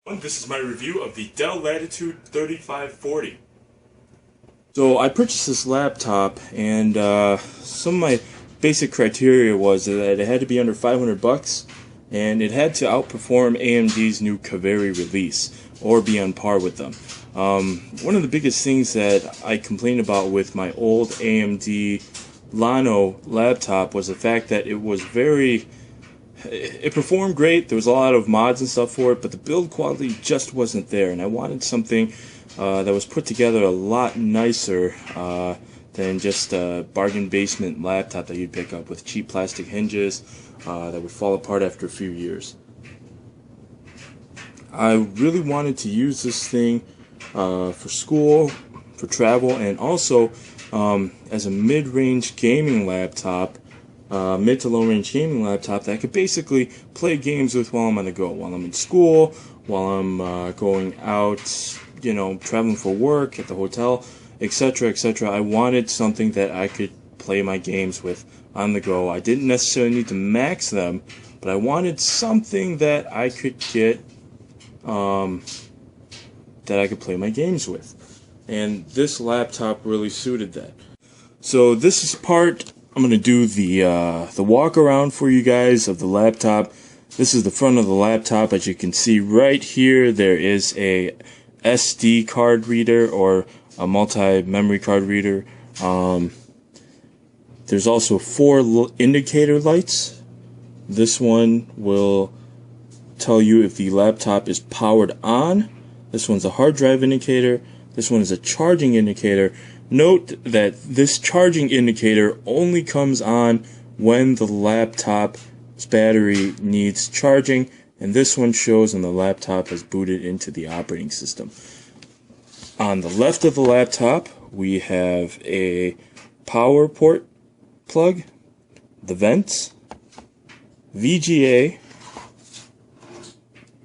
This is my review of the Dell Latitude 3540. So I purchased this laptop, and some of my basic criteria was that it had to be under 500 bucks, and it had to outperform AMD's new Kaveri release, or be on par with them. One of the biggest things that I complained about with my old AMD Lano laptop was the fact that it performed great. There was a lot of mods and stuff for it, but the build quality just wasn't there, and I wanted something that was put together a lot nicer than just a bargain basement laptop that you'd pick up with cheap plastic hinges that would fall apart after a few years. I really wanted to use this thing for school, for travel, and also as a mid-range gaming laptop, mid to low-range gaming laptop that I could basically play games with while I'm on the go, while I'm in school, while I'm going out, traveling for work, at the hotel, etc., etc. I wanted something that I could play my games with on the go. I didn't necessarily need to max them, but I wanted something that I could get, that I could play my games with. And this laptop really suited that. So this is I'm going to do the walk around for you guys of the laptop. This is the front of the laptop. As you can see right here, there is a SD card reader, or a multi-memory card reader. There's also 4 indicator lights. This one will tell you if the laptop is powered on. This one's a hard drive indicator. This one is a charging indicator. Note that this charging indicator only comes on when the laptop's battery needs charging, and this one shows when the laptop has booted into the operating system. On the left of the laptop, we have a power port plug, the vents, VGA,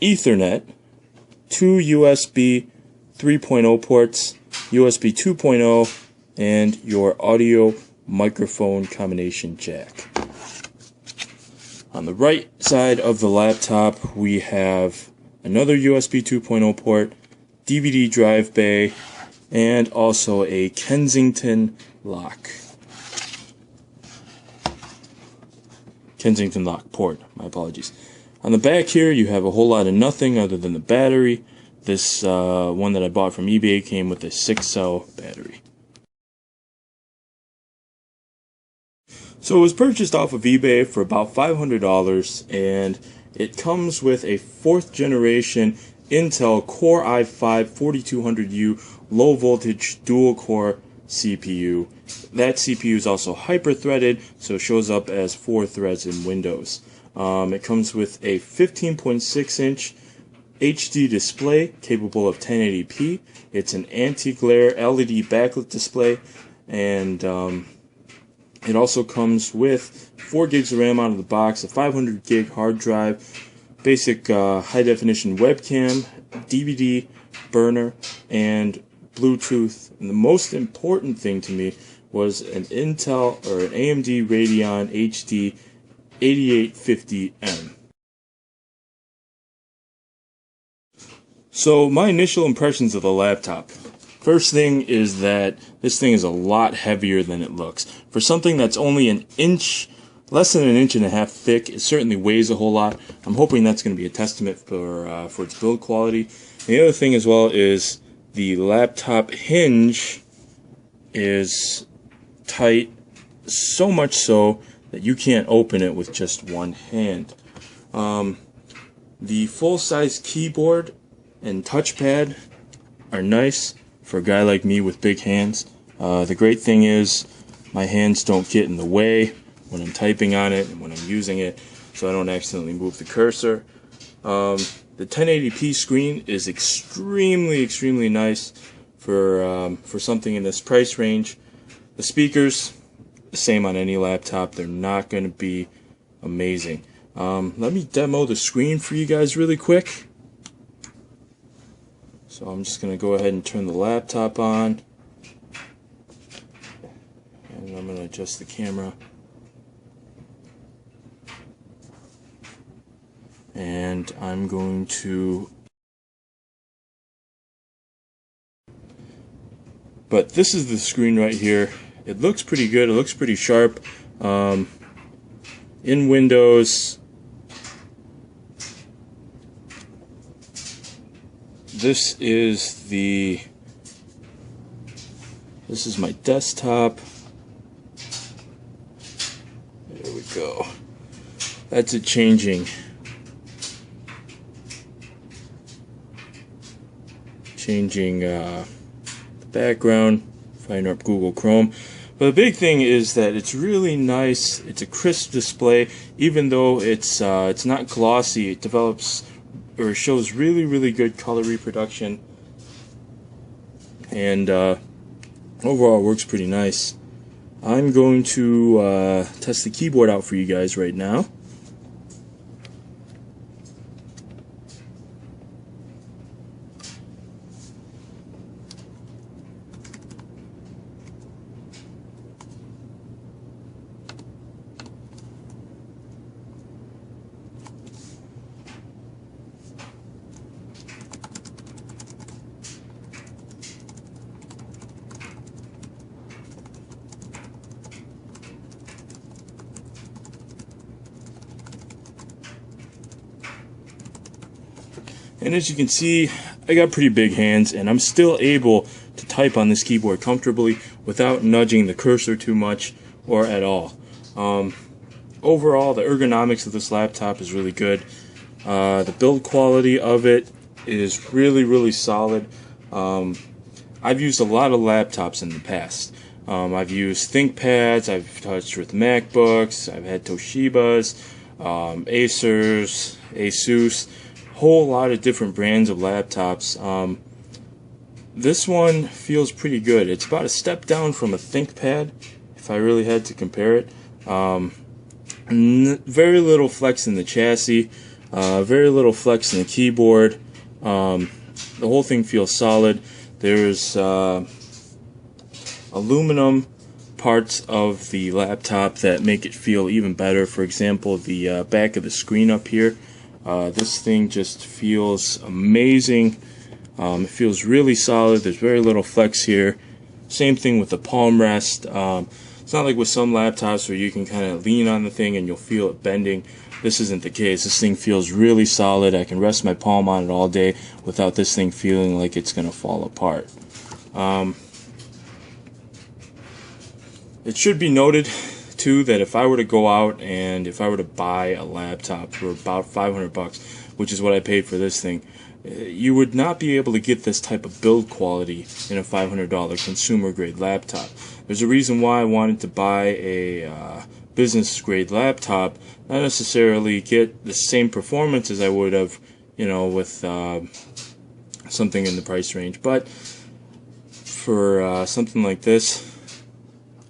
Ethernet, 2 USB 3.0 ports, USB 2.0, and your audio microphone combination jack. On the right side of the laptop, we have another USB 2.0 port, DVD drive bay, and also a Kensington lock. Kensington lock port, my apologies. On the back here, you have a whole lot of nothing other than the battery. This one that I bought from eBay came with a 6-cell battery. So it was purchased off of eBay for about $500, and it comes with a 4th generation Intel Core i5-4200U low voltage dual core CPU. That CPU is also hyper-threaded, so it shows up as 4 threads in Windows. It comes with a 15.6-inch HD display capable of 1080p. It's an anti-glare LED backlit display, and it also comes with 4 gigs of RAM out of the box, a 500 gig hard drive, basic high definition webcam, DVD burner, and Bluetooth. And the most important thing to me was an Intel or an AMD Radeon HD 8850M. So my initial impressions of the laptop. First thing is that this thing is a lot heavier than it looks. For something that's only less than an inch and a half thick, it certainly weighs a whole lot. I'm hoping that's going to be a testament for its build quality. And the other thing as well is the laptop hinge is tight, so much so that you can't open it with just one hand. The full-size keyboard and touchpad are nice for a guy like me with big hands. The great thing is my hands don't get in the way when I'm typing on it and when I'm using it, so I don't accidentally move the cursor. The 1080p screen is extremely nice for something in this price range. The speakers, the same on any laptop. They're not going to be amazing. Let me demo the screen for you guys really quick. So I'm just going to go ahead and turn the laptop on, and I'm going to adjust the camera, and I'm going to But this is the screen right here. It looks pretty good. It looks pretty sharp. In Windows, this is my desktop. There we go. That's it changing. The background, fire up Google Chrome. But the big thing is that it's really nice. It's a crisp display, even though it's not glossy. It develops or shows really good color reproduction, and overall it works pretty nice. I'm going to test the keyboard out for you guys right now. And as you can see, I got pretty big hands, and I'm still able to type on this keyboard comfortably without nudging the cursor too much or at all. Overall, the ergonomics of this laptop is really good. The build quality of it is really solid. I've used a lot of laptops in the past. I've used ThinkPads, I've touched with MacBooks, I've had Toshibas, Acers, Asus, whole lot of different brands of laptops. This one feels pretty good. It's about a step down from a ThinkPad, if I really had to compare it. Very little flex in the chassis, very little flex in the keyboard. The whole thing feels solid. There's aluminum parts of the laptop that make it feel even better. For example, the back of the screen up here. This thing just feels amazing. It feels really solid. There's very little flex here. Same thing with the palm rest. It's not like with some laptops where you can kind of lean on the thing and you'll feel it bending. This isn't the case. This thing feels really solid. I can rest my palm on it all day without this thing feeling like it's going to fall apart. It should be noted too that if I were to go out and if I were to buy a laptop for about $500, which is what I paid for this thing, you would not be able to get this type of build quality in a $500 consumer grade laptop. There's a reason why I wanted to buy a business grade laptop, not necessarily get the same performance as I would have, with something in the price range, but for something like this,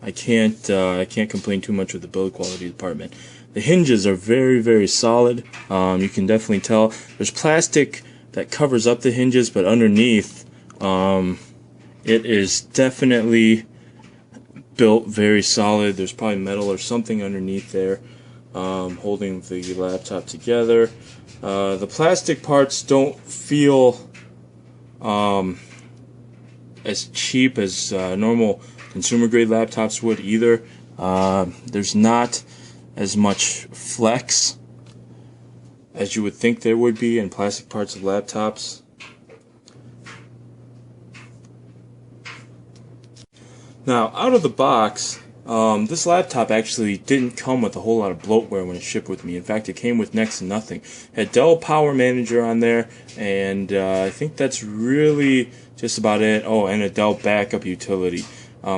I can't complain too much with the build quality department. The hinges are very solid. You can definitely tell there's plastic that covers up the hinges, but underneath it is definitely built very solid. There's probably metal or something underneath there holding the laptop together. The plastic parts don't feel as cheap as normal consumer grade laptops would either. There's not as much flex as you would think there would be in plastic parts of laptops. Now, out of the box, this laptop actually didn't come with a whole lot of bloatware when it shipped with me. In fact, it came with next to nothing. It had Dell Power Manager on there, and I think that's really just about it. Oh, and a Dell backup utility.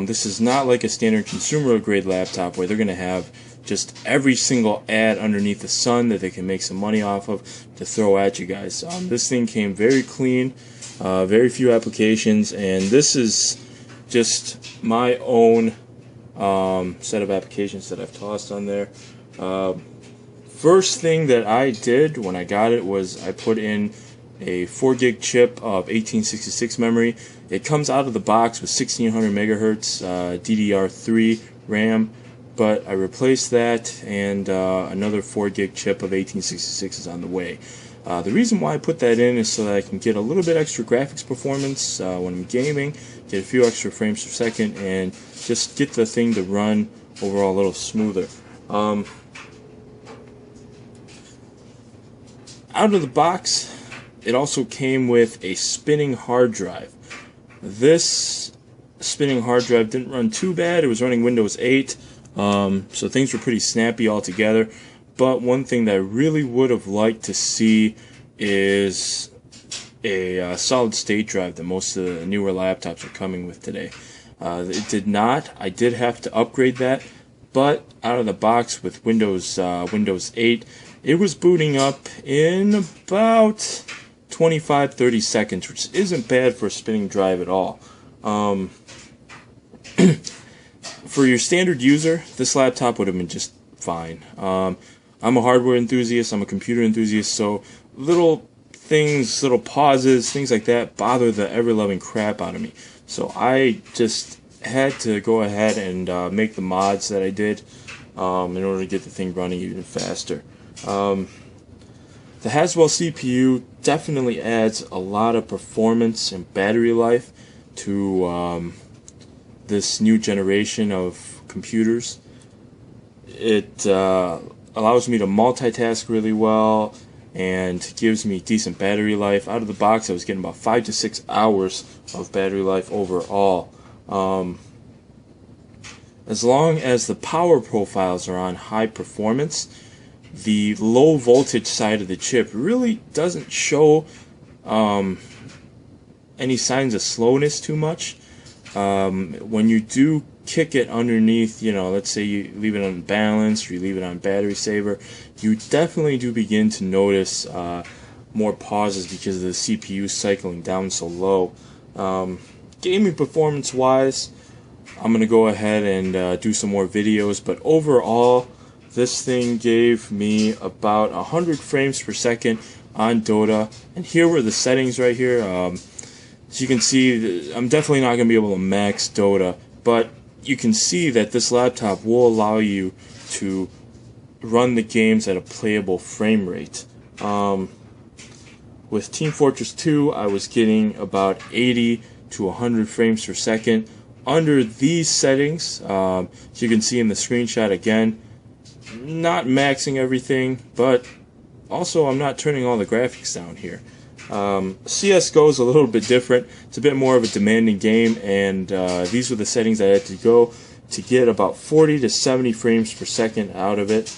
This is not like a standard consumer grade laptop where they're going to have just every single ad underneath the sun that they can make some money off of to throw at you guys. This thing came very clean, very few applications, and this is just my own set of applications that I've tossed on there. First thing that I did when I got it was I put in a 4 gig chip of 1866 memory. It comes out of the box with 1600 megahertz DDR3 RAM, but I replaced that, and another 4 gig chip of 1866 is on the way. The reason why I put that in is so that I can get a little bit extra graphics performance when I'm gaming, get a few extra frames per second, and just get the thing to run overall a little smoother. Out of the box, it also came with a spinning hard drive. This spinning hard drive didn't run too bad. It was running Windows 8, so things were pretty snappy altogether. But one thing that I really would have liked to see is a solid state drive that most of the newer laptops are coming with today. It did not. I did have to upgrade that, but out of the box with Windows 8, it was booting up in about 25-30 seconds, which isn't bad for a spinning drive at all. For your standard user, this laptop would have been just fine. I'm a hardware enthusiast, I'm a computer enthusiast, so little things, little pauses, things like that bother the ever-loving crap out of me. So I just had to go ahead and make the mods that I did in order to get the thing running even faster. The Haswell CPU definitely adds a lot of performance and battery life to this new generation of computers. It allows me to multitask really well and gives me decent battery life. Out of the box, I was getting about 5 to 6 hours of battery life overall. As long as the power profiles are on high performance, the low voltage side of the chip really doesn't show any signs of slowness too much. When you do kick it underneath, let's say you leave it on balance or you leave it on battery saver, you definitely do begin to notice more pauses because of the CPU cycling down so low. Gaming performance wise, I'm going to go ahead and do some more videos, but overall this thing gave me about 100 frames per second on Dota, and here were the settings right here. As you can see, I'm definitely not going to be able to max Dota, but you can see that this laptop will allow you to run the games at a playable frame rate. With Team Fortress 2, I was getting about 80 to 100 frames per second. Under these settings, as you can see in the screenshot again, not maxing everything, but also I'm not turning all the graphics down here. CSGO is a little bit different. It's a bit more of a demanding game, and these were the settings I had to go to get about 40 to 70 frames per second out of it.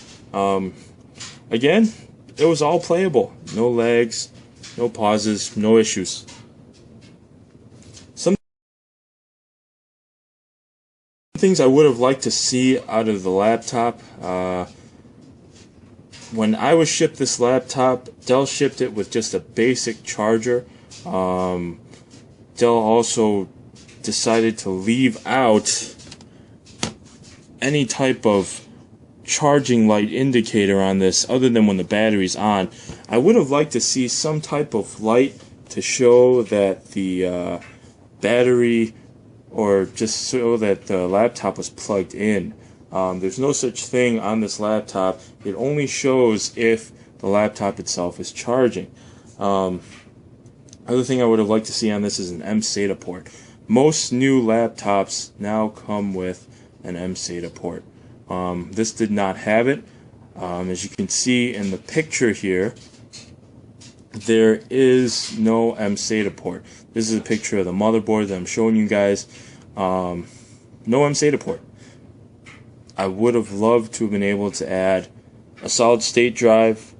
Again, it was all playable. No lags, no pauses, no issues. Some things I would have liked to see out of the laptop. When I was shipped this laptop, Dell shipped it with just a basic charger. Dell also decided to leave out any type of charging light indicator on this other than when the battery's on. I would have liked to see some type of light to show that the battery, or just so that the laptop was plugged in. There's no such thing on this laptop. It only shows if the laptop itself is charging. Other thing I would have liked to see on this is an mSATA port. Most new laptops now come with an mSATA port. This did not have it. As you can see in the picture here, there is no mSATA port. This is a picture of the motherboard that I'm showing you guys. No mSATA port. I would have loved to have been able to add a solid state drive,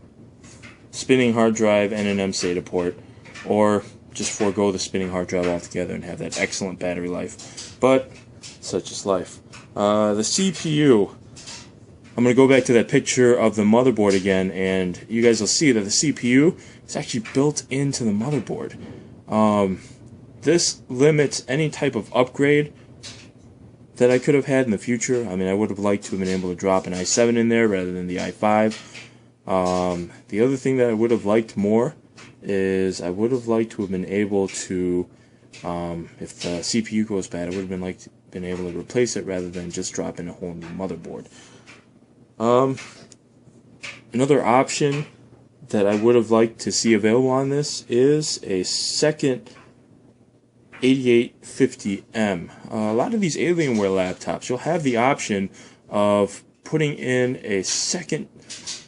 spinning hard drive, and an mSATA port, or just forego the spinning hard drive altogether and have that excellent battery life. But such is life. The CPU, I'm going to go back to that picture of the motherboard again, and you guys will see that the CPU is actually built into the motherboard. This limits any type of upgrade that I could have had in the future. I mean, I would have liked to have been able to drop an i7 in there rather than the i5. The other thing that I would have liked more is I would have liked to have been able to, if the CPU goes bad, I would have been able to replace it rather than just drop in a whole new motherboard. Another option that I would have liked to see available on this is a second 8850M. A lot of these Alienware laptops, you'll have the option of putting in a second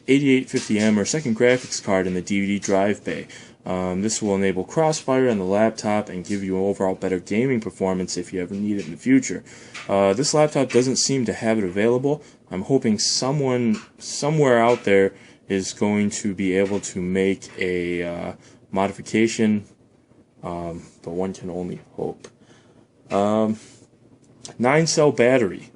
8850M or second graphics card in the DVD drive bay. This will enable crossfire on the laptop and give you overall better gaming performance if you ever need it in the future. This laptop doesn't seem to have it available. I'm hoping someone somewhere out there is going to be able to make a modification, but one can only hope. 9-cell battery.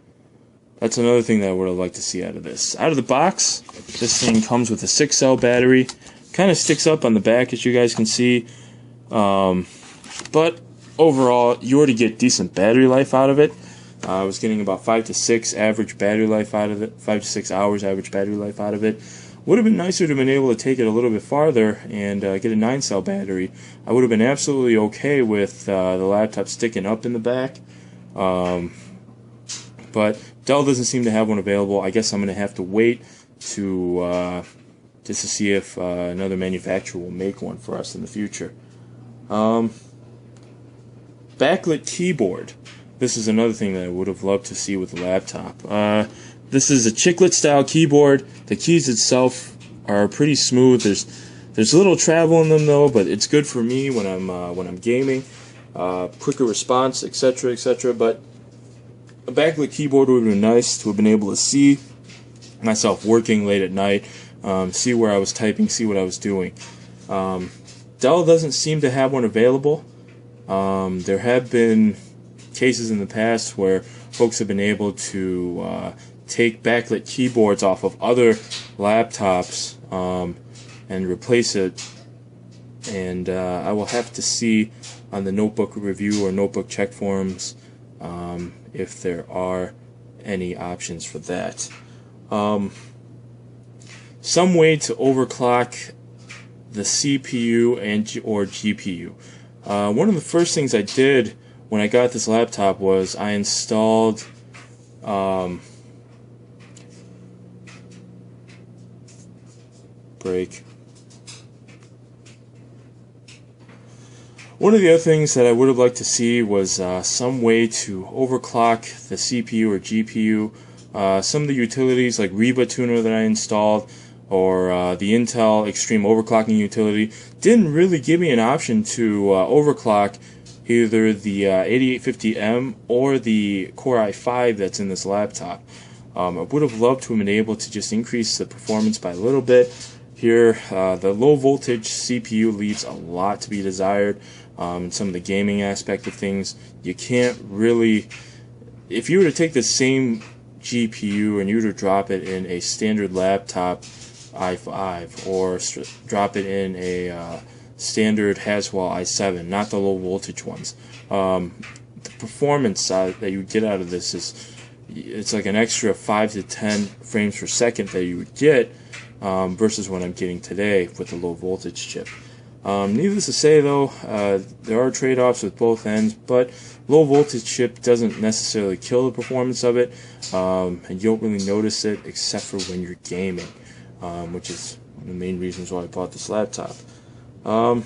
That's another thing that I would have liked to see out of this. Out of the box, this thing comes with a 6-cell battery. Kind of sticks up on the back, as you guys can see. But overall, you already get decent battery life out of it. I was getting about 5 to 6 average battery life out of it. 5 to 6 hours average battery life out of it. Would have been nicer to have been able to take it a little bit farther and get a 9-cell battery. I would have been absolutely okay with the laptop sticking up in the back. But Dell doesn't seem to have one available. I guess I'm going to have to wait to just to see if another manufacturer will make one for us in the future. Backlit keyboard. This is another thing that I would have loved to see with the laptop. This is a chiclet style keyboard. The keys itself are pretty smooth. There's little travel in them though, but it's good for me when I'm gaming. Quicker response, etc., etc. But a backlit keyboard would have been nice to have been able to see myself working late at night, see where I was typing, see what I was doing. Dell doesn't seem to have one available. There have been cases in the past where folks have been able to take backlit keyboards off of other laptops and replace it. And I will have to see on the notebook review or notebook check forums if there are any options for that. Some way to overclock the CPU or GPU. One of the first things I did when I got this laptop was I installed One of the other things that I would have liked to see was some way to overclock the CPU or GPU. Some of the utilities like Reba Tuner that I installed or the Intel Extreme Overclocking utility didn't really give me an option to overclock either the 8850M or the Core i5 that's in this laptop. I would have loved to have been able to just increase the performance by a little bit. Here, the low voltage CPU leaves a lot to be desired. In some of the gaming aspect of things, you can't really, if you were to take the same GPU and you were to drop it in a standard laptop i5 or drop it in a standard Haswell i7, not the low voltage ones, the performance that you get out of this it's like an extra 5 to 10 frames per second that you would get versus what I'm getting today with the low voltage chip. Needless to say though, there are trade-offs with both ends, but low voltage chip doesn't necessarily kill the performance of it, and you don't really notice it except for when you're gaming, which is one of the main reasons why I bought this laptop. One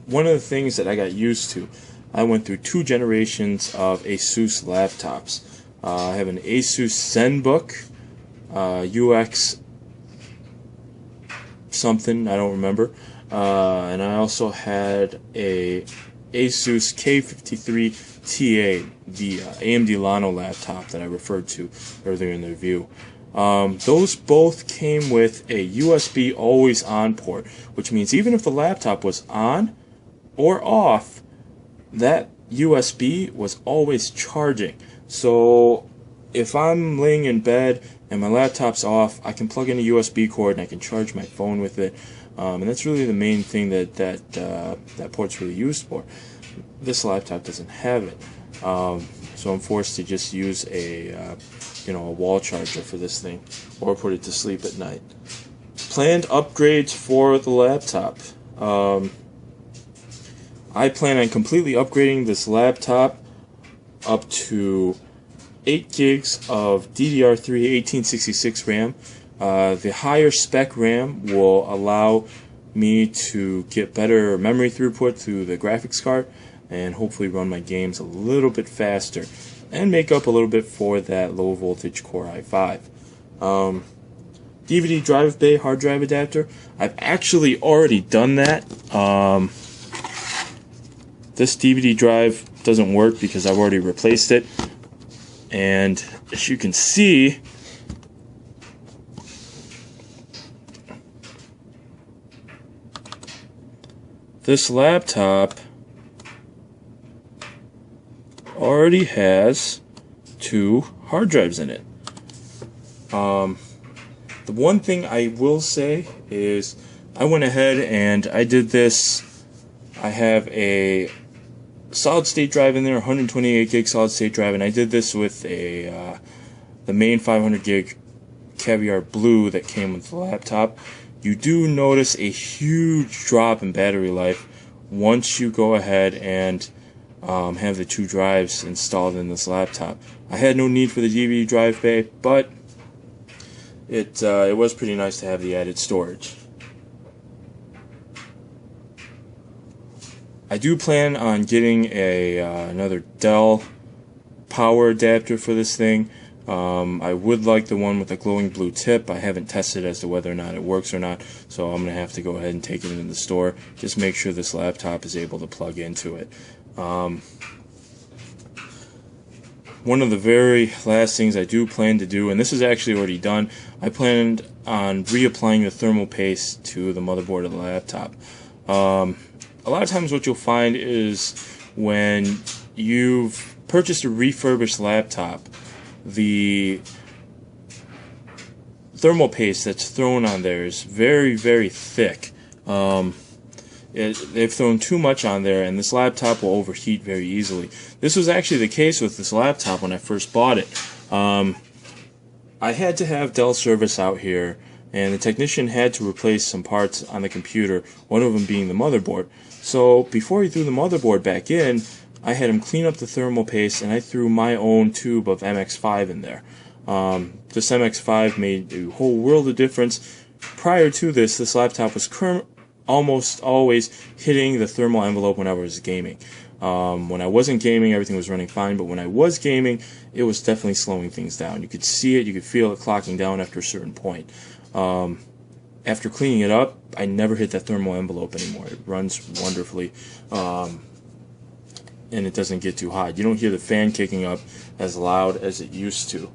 of the things that I got used to, I went through 2 generations of ASUS laptops. I have an ASUS ZenBook UX something, I don't remember, and I also had a ASUS K53TA, the AMD Llano laptop that I referred to earlier in the review. Those both came with a USB always on port, which means even if the laptop was on or off, that USB was always charging. So if I'm laying in bed and my laptop's off, I can plug in a USB cord and I can charge my phone with it, and that's really the main thing that port's really used for. This laptop doesn't have it, so I'm forced to just use a wall charger for this thing, or put it to sleep at night. Planned upgrades for the laptop. I plan on completely upgrading this laptop up to 8 gigs of DDR3 1866 RAM. The higher spec RAM will allow me to get better memory throughput through the graphics card and hopefully run my games a little bit faster and make up a little bit for that low voltage Core i5. DVD drive bay hard drive adapter, I've actually already done that. This DVD drive doesn't work because I've already replaced it, and as you can see, this laptop already has 2 hard drives in it. The one thing I will say is I went ahead and I did this. I have a solid state drive in there, 128 gig solid state drive, and I did this with the main 500 gig Caviar Blue that came with the laptop. You do notice a huge drop in battery life once you go ahead and have the 2 drives installed in this laptop. I had no need for the DVD drive bay, but it was pretty nice to have the added storage. I do plan on getting another Dell power adapter for this thing. I would like the one with the glowing blue tip. I haven't tested as to whether or not it works or not, so I'm going to have to go ahead and take it in the store. Just make sure this laptop is able to plug into it. One of the very last things I do plan to do, and this is actually already done, I planned on reapplying the thermal paste to the motherboard of the laptop. A lot of times what you'll find is when you've purchased a refurbished laptop, the thermal paste that's thrown on there is very, very thick. They've thrown too much on there, and this laptop will overheat very easily. This was actually the case with this laptop when I first bought it. I had to have Dell service out here, and the technician had to replace some parts on the computer, one of them being the motherboard. So before he threw the motherboard back in, I had him clean up the thermal paste, and I threw my own tube of MX5 in there. This MX5 made a whole world of difference. Prior to this, this laptop was almost always hitting the thermal envelope when I was gaming. When I wasn't gaming, everything was running fine, but when I was gaming, it was definitely slowing things down. You could see it, you could feel it clocking down after a certain point. After cleaning it up, I never hit that thermal envelope anymore. It runs wonderfully, and it doesn't get too hot. You don't hear the fan kicking up as loud as it used to.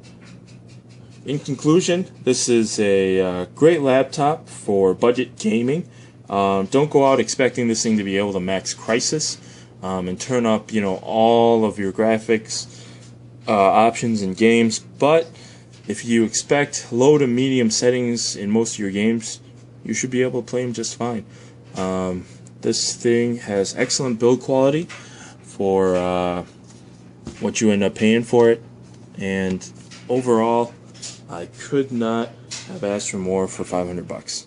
In conclusion, this is a great laptop for budget gaming. Don't go out expecting this thing to be able to max Crysis and turn up, all of your graphics options in games. But if you expect low to medium settings in most of your games, you should be able to play them just fine. This thing has excellent build quality for what you end up paying for it, and overall, I could not have asked for more for $500.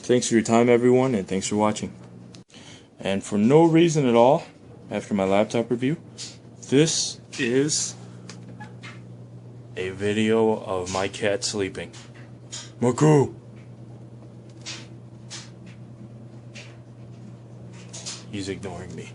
Thanks for your time, everyone, and thanks for watching. And for no reason at all, after my laptop review, this is a video of my cat sleeping. Maku! He's ignoring me.